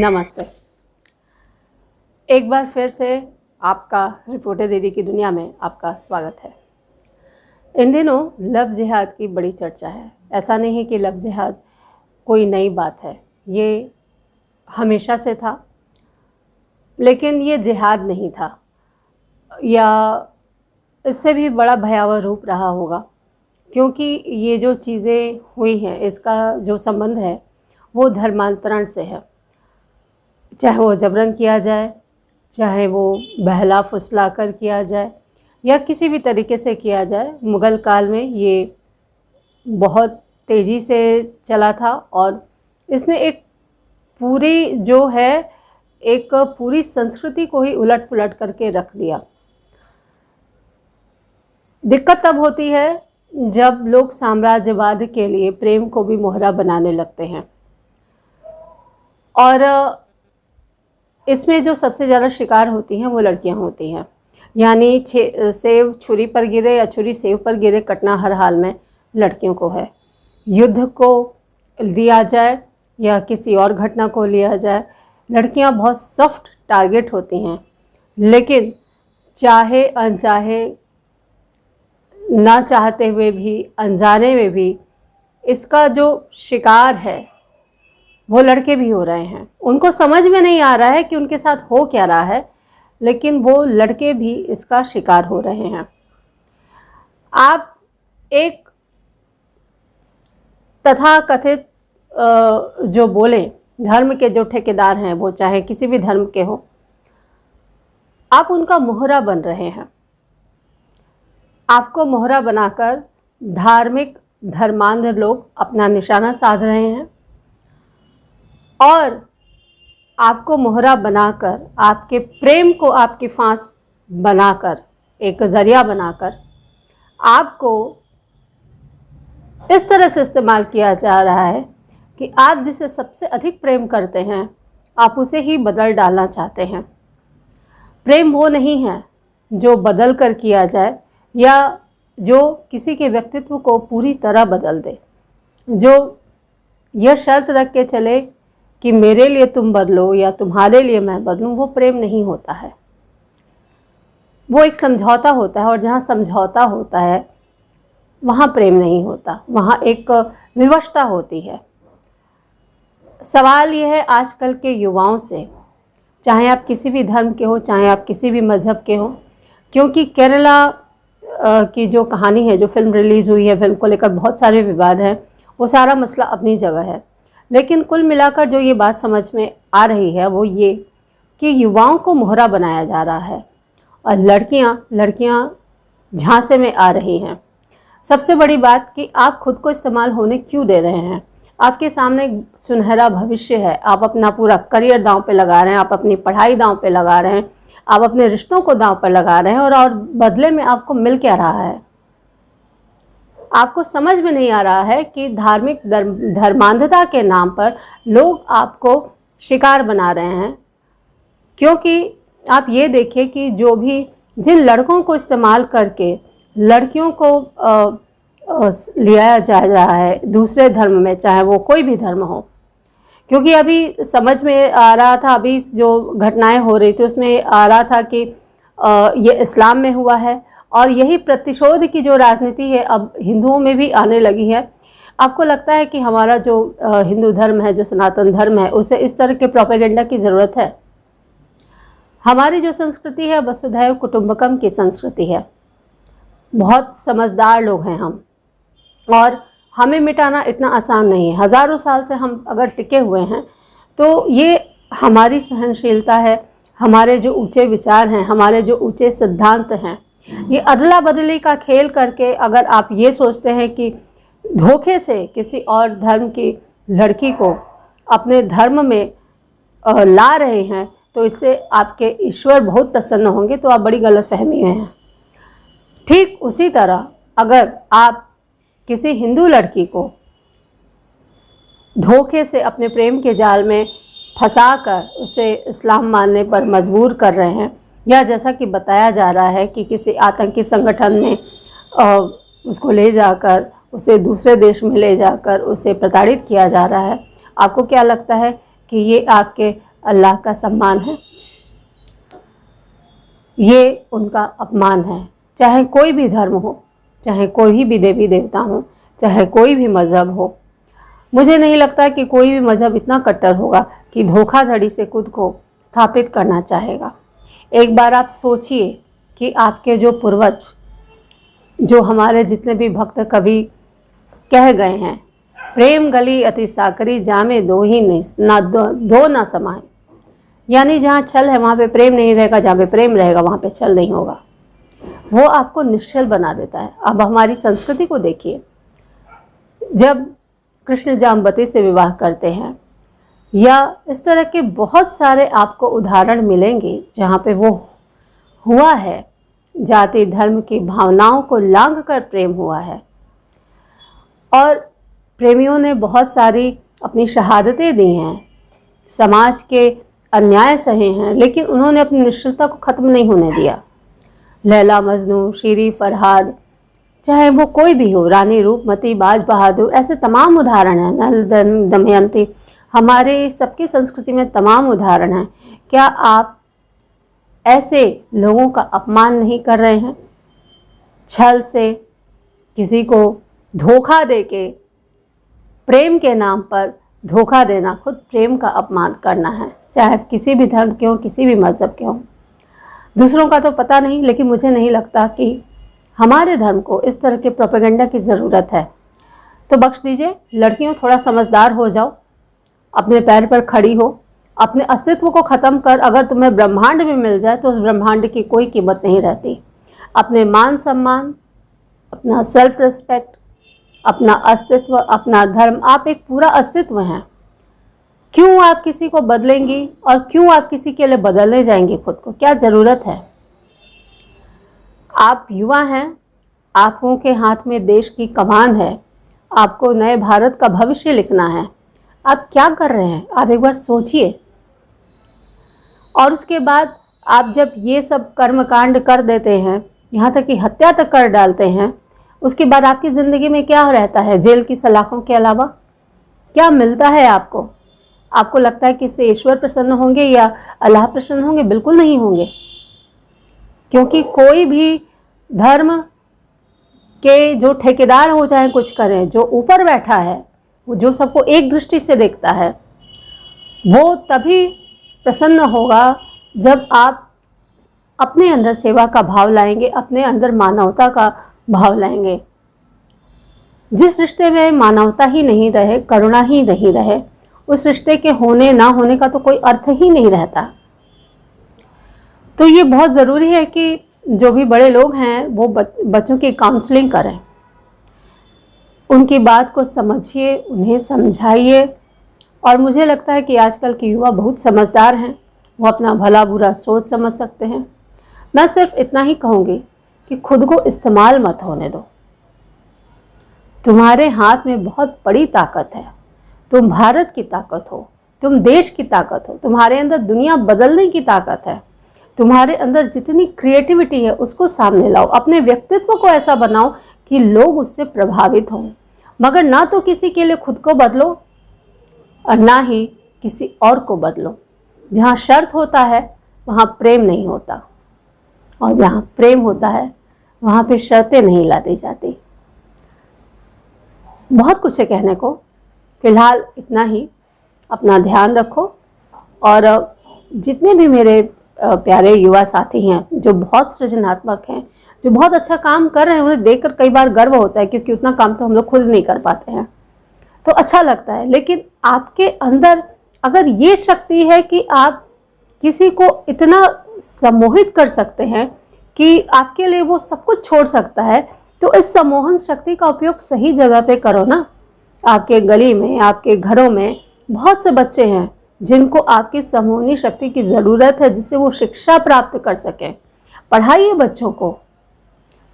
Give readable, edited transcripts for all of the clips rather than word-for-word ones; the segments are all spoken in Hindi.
नमस्ते। एक बार फिर से आपका रिपोर्टर दीदी की दुनिया में आपका स्वागत है। इन दिनों लव जिहाद की बड़ी चर्चा है। ऐसा नहीं है कि लव जिहाद कोई नई बात है, ये हमेशा से था, लेकिन ये जिहाद नहीं था, या इससे भी बड़ा भयावह रूप रहा होगा, क्योंकि ये जो चीज़ें हुई हैं इसका जो संबंध है वो धर्मांतरण से है। चाहे वो जबरन किया जाए, चाहे वो बहला फुसला कर किया जाए, या किसी भी तरीके से किया जाए। मुग़ल काल में ये बहुत तेज़ी से चला था और इसने एक पूरी संस्कृति को ही उलट पुलट करके रख दिया। दिक्कत तब होती है जब लोग साम्राज्यवाद के लिए प्रेम को भी मोहरा बनाने लगते हैं, और इसमें जो सबसे ज़्यादा शिकार होती हैं वो लड़कियां होती हैं। यानी सेब छुरी पर गिरे या छुरी सेब पर गिरे, कटना हर हाल में लड़कियों को है। युद्ध को दिया जाए या किसी और घटना को लिया जाए, लड़कियां बहुत सॉफ्ट टारगेट होती हैं, लेकिन चाहे अनचाहे, ना चाहते हुए भी, अनजाने में भी इसका जो शिकार है वो लड़के भी हो रहे हैं। उनको समझ में नहीं आ रहा है कि उनके साथ हो क्या रहा है, लेकिन वो लड़के भी इसका शिकार हो रहे हैं। आप एक तथाकथित जो बोले धर्म के जो ठेकेदार हैं, वो चाहे किसी भी धर्म के हो, आप उनका मोहरा बन रहे हैं। आपको मोहरा बनाकर धार्मिक धर्मांध लोग अपना निशाना साध रहे हैं, और आपको मोहरा बनाकर, आपके प्रेम को आपकी फांस बनाकर, एक ज़रिया बनाकर आपको इस तरह से इस्तेमाल किया जा रहा है कि आप जिसे सबसे अधिक प्रेम करते हैं, आप उसे ही बदल डालना चाहते हैं। प्रेम वो नहीं है जो बदल कर किया जाए, या जो किसी के व्यक्तित्व को पूरी तरह बदल दे, जो यह शर्त रख के चले कि मेरे लिए तुम बदलो या तुम्हारे लिए मैं बदलूं। वो प्रेम नहीं होता है, वो एक समझौता होता है, और जहाँ समझौता होता है वहाँ प्रेम नहीं होता, वहाँ एक विवशता होती है। सवाल यह है आजकल के युवाओं से, चाहे आप किसी भी धर्म के हो, चाहे आप किसी भी मज़हब के हो, क्योंकि केरला की जो कहानी है, जो फिल्म रिलीज़ हुई है, फिल्म को लेकर बहुत सारे विवाद हैं, वो सारा मसला अपनी जगह है, लेकिन कुल मिलाकर जो ये बात समझ में आ रही है वो ये कि युवाओं को मोहरा बनाया जा रहा है, और लड़कियां झांसे में आ रही हैं। सबसे बड़ी बात कि आप खुद को इस्तेमाल होने क्यों दे रहे हैं। आपके सामने एक सुनहरा भविष्य है, आप अपना पूरा करियर दांव पे लगा रहे हैं, आप अपनी पढ़ाई दांव पे लगा रहे हैं, आप अपने रिश्तों को दांव पर लगा रहे हैं, और बदले में आपको मिल क्या रहा है। आपको समझ में नहीं आ रहा है कि धार्मिक धर्मांधता के नाम पर लोग आपको शिकार बना रहे हैं। क्योंकि आप ये देखिए कि जिन लड़कों को इस्तेमाल करके लड़कियों को लिया जा रहा है दूसरे धर्म में, चाहे वो कोई भी धर्म हो, क्योंकि अभी समझ में आ रहा था, अभी जो घटनाएं हो रही थी उसमें आ रहा था कि ये इस्लाम में हुआ है, और यही प्रतिशोध की जो राजनीति है अब हिंदुओं में भी आने लगी है। आपको लगता है कि हमारा जो हिंदू धर्म है, जो सनातन धर्म है, उसे इस तरह के प्रोपेगेंडा की ज़रूरत है? हमारी जो संस्कृति है वसुधैव कुटुंबकम की संस्कृति है। बहुत समझदार लोग हैं हम, और हमें मिटाना इतना आसान नहीं है। हज़ारों साल से हम अगर टिके हुए हैं तो ये हमारी सहनशीलता है, हमारे जो ऊंचे विचार हैं, हमारे जो ऊंचे सिद्धांत हैं। ये अदला बदली का खेल करके अगर आप ये सोचते हैं कि धोखे से किसी और धर्म की लड़की को अपने धर्म में ला रहे हैं, तो इससे आपके ईश्वर बहुत प्रसन्न होंगे, तो आप बड़ी गलतफहमी में हैं। ठीक उसी तरह अगर आप किसी हिंदू लड़की को धोखे से अपने प्रेम के जाल में फंसाकर उसे इस्लाम मानने पर मजबूर कर रहे हैं, या जैसा कि बताया जा रहा है कि किसी आतंकी संगठन में उसको ले जाकर, उसे दूसरे देश में ले जाकर उसे प्रताड़ित किया जा रहा है, आपको क्या लगता है कि ये आपके अल्लाह का सम्मान है, ये उनका अपमान है। चाहे कोई भी धर्म हो, चाहे कोई भी देवी देवता हो, चाहे कोई भी मज़हब हो, मुझे नहीं लगता कि कोई भी मज़हब इतना कट्टर होगा कि धोखाधड़ी से खुद को स्थापित करना चाहेगा। एक बार आप सोचिए कि आपके जो पूर्वज, जो हमारे जितने भी भक्त कवि कह गए हैं, प्रेम गली अति साकरी जामे दो ही नहीं ना दो ना समाए, यानी जहाँ छल है वहाँ पे प्रेम नहीं रहेगा, जहाँ पे प्रेम रहेगा वहाँ पे छल नहीं होगा। वो आपको निश्चल बना देता है। अब हमारी संस्कृति को देखिए, जब कृष्ण जाम्बती से विवाह करते हैं या इस तरह के बहुत सारे आपको उदाहरण मिलेंगे जहाँ पे वो हुआ है, जाति धर्म की भावनाओं को लांघ कर प्रेम हुआ है और प्रेमियों ने बहुत सारी अपनी शहादतें दी हैं, समाज के अन्याय सहे हैं, लेकिन उन्होंने अपनी निश्चलता को ख़त्म नहीं होने दिया। लैला मजनू, शीरी फरहाद, चाहे वो कोई भी हो, रानी रूपमती, बाज बहादुर, ऐसे तमाम उदाहरण हैं, नल दमयंती, हमारे सबकी संस्कृति में तमाम उदाहरण हैं। क्या आप ऐसे लोगों का अपमान नहीं कर रहे हैं? छल से किसी को धोखा देके, प्रेम के नाम पर धोखा देना खुद प्रेम का अपमान करना है, चाहे किसी भी धर्म के हो, किसी भी मज़हब के हो। दूसरों का तो पता नहीं, लेकिन मुझे नहीं लगता कि हमारे धर्म को इस तरह के प्रोपेगेंडा की ज़रूरत है। तो बख्श दीजिए, लड़कियों थोड़ा समझदार हो जाओ, अपने पैर पर खड़ी हो, अपने अस्तित्व को ख़त्म कर। अगर तुम्हें ब्रह्मांड में मिल जाए तो उस ब्रह्मांड की कोई कीमत नहीं रहती। अपने मान सम्मान, अपना सेल्फ रिस्पेक्ट, अपना अस्तित्व, अपना धर्म, आप एक पूरा अस्तित्व हैं। क्यों आप किसी को बदलेंगी और क्यों आप किसी के लिए बदलने जाएंगी खुद को? क्या ज़रूरत है? आप युवा हैं, आपको के हाथ में देश की कमान है, आपको नए भारत का भविष्य लिखना है। आप क्या कर रहे हैं? आप एक बार सोचिए। और उसके बाद आप जब ये सब कर्मकांड कर देते हैं, यहाँ तक कि हत्या तक कर डालते हैं, उसके बाद आपकी ज़िंदगी में क्या रहता है? जेल की सलाखों के अलावा क्या मिलता है आपको? आपको लगता है कि इससे ईश्वर प्रसन्न होंगे या अल्लाह प्रसन्न होंगे? बिल्कुल नहीं होंगे, क्योंकि कोई भी धर्म के जो ठेकेदार हो चाहे कुछ करें, जो ऊपर बैठा है, वो जो सबको एक दृष्टि से देखता है, वो तभी प्रसन्न होगा जब आप अपने अंदर सेवा का भाव लाएंगे, अपने अंदर मानवता का भाव लाएंगे। जिस रिश्ते में मानवता ही नहीं रहे, करुणा ही नहीं रहे, उस रिश्ते के होने ना होने का तो कोई अर्थ ही नहीं रहता। तो ये बहुत ज़रूरी है कि जो भी बड़े लोग हैं वो बच्चों की काउंसलिंग करें, उनकी बात को समझिए, उन्हें समझाइए। और मुझे लगता है कि आजकल के युवा बहुत समझदार हैं, वो अपना भला बुरा सोच समझ सकते हैं। मैं सिर्फ इतना ही कहूँगी कि खुद को इस्तेमाल मत होने दो। तुम्हारे हाथ में बहुत बड़ी ताकत है, तुम भारत की ताकत हो, तुम देश की ताकत हो, तुम्हारे अंदर दुनिया बदलने की ताकत है। तुम्हारे अंदर जितनी क्रिएटिविटी है उसको सामने लाओ, अपने व्यक्तित्व को ऐसा बनाओ कि लोग उससे प्रभावित हों। मगर ना तो किसी के लिए खुद को बदलो और ना ही किसी और को बदलो। जहाँ शर्त होता है वहाँ प्रेम नहीं होता, और जहाँ प्रेम होता है वहाँ पे शर्तें नहीं लादी जाती। बहुत कुछ है कहने को, फिलहाल इतना ही। अपना ध्यान रखो, और जितने भी मेरे प्यारे युवा साथी हैं जो बहुत सृजनात्मक हैं, जो बहुत अच्छा काम कर रहे हैं, उन्हें देखकर कई बार गर्व होता है, क्योंकि उतना काम तो हम लोग खुद नहीं कर पाते हैं, तो अच्छा लगता है। लेकिन आपके अंदर अगर ये शक्ति है कि आप किसी को इतना सम्मोहित कर सकते हैं कि आपके लिए वो सब कुछ छोड़ सकता है, तो इस सम्मोहन शक्ति का उपयोग सही जगह पे करो ना। आपके गली में, आपके घरों में बहुत से बच्चे हैं जिनको आपकी सम्मोहनी शक्ति की ज़रूरत है, जिससे वो शिक्षा प्राप्त कर सकें। पढ़ाइए बच्चों को,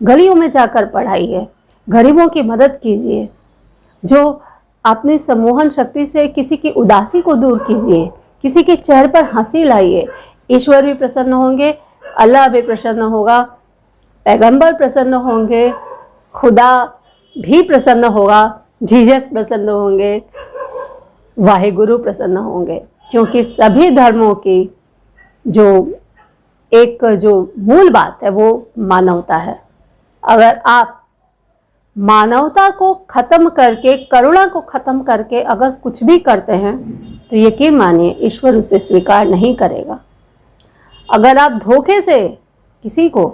गलियों में जाकर पढ़ाइए, गरीबों की मदद कीजिए, जो अपनी सम्मोहन शक्ति से किसी की उदासी को दूर कीजिए, किसी के चेहरे पर हंसी लाइए। ईश्वर भी प्रसन्न होंगे, अल्लाह भी प्रसन्न होगा, पैगंबर प्रसन्न होंगे, खुदा भी प्रसन्न होगा, जीसस प्रसन्न होंगे, वाहेगुरु प्रसन्न होंगे। क्योंकि सभी धर्मों की जो मूल बात है वो मानवता है। अगर आप मानवता को ख़त्म करके, करुणा को ख़त्म करके अगर कुछ भी करते हैं तो यकीन मानिए ईश्वर उसे स्वीकार नहीं करेगा। अगर आप धोखे से किसी को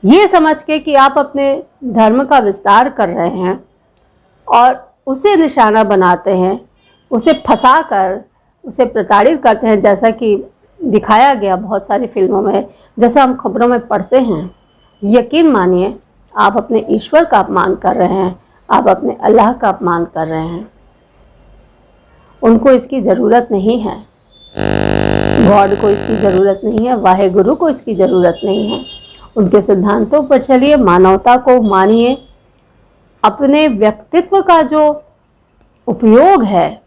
ये समझ के कि आप अपने धर्म का विस्तार कर रहे हैं और उसे निशाना बनाते हैं, उसे फंसा कर उसे प्रताड़ित करते हैं, जैसा कि दिखाया गया बहुत सारी फिल्मों में, जैसा हम खबरों में पढ़ते हैं, यकीन मानिए आप अपने ईश्वर का अपमान कर रहे हैं, आप अपने अल्लाह का अपमान कर रहे हैं। उनको इसकी ज़रूरत नहीं है, गॉड को इसकी ज़रूरत नहीं है, वाहेगुरु को इसकी ज़रूरत नहीं है। उनके सिद्धांतों पर चलिए, मानवता को मानिए, अपने व्यक्तित्व का जो उपयोग है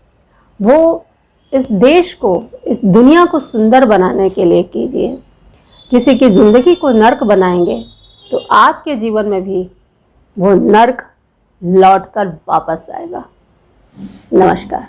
वो इस देश को, इस दुनिया को सुंदर बनाने के लिए कीजिए। किसी की ज़िंदगी को नर्क बनाएंगे तो आपके जीवन में भी वो नर्क लौटकर वापस आएगा। नमस्कार।